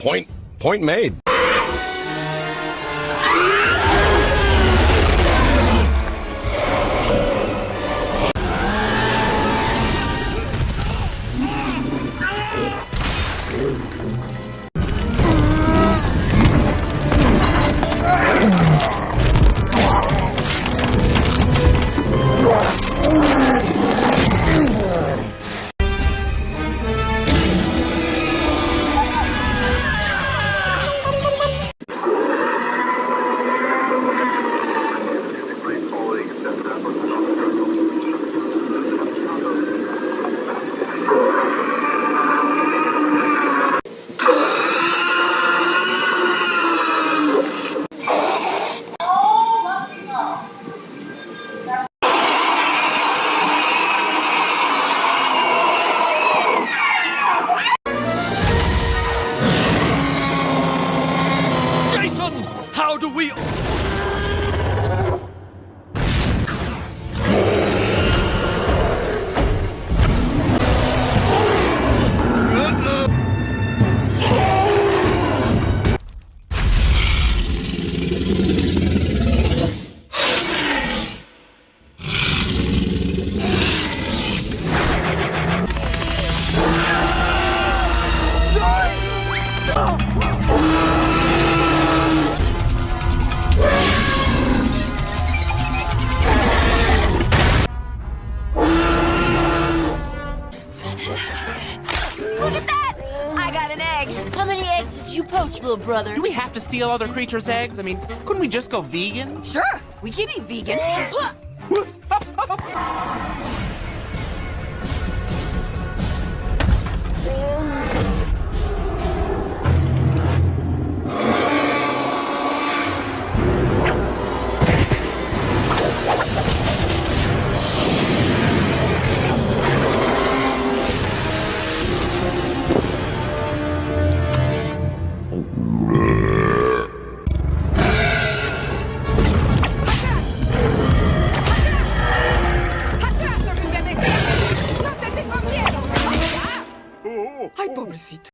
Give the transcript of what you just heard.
Point made. How do we... Look at that! I got an egg. How many eggs did you poach, little brother? Do we have to steal other creatures' eggs? I mean, couldn't we just go vegan? Sure, we can eat vegan. Ay, pobrecito.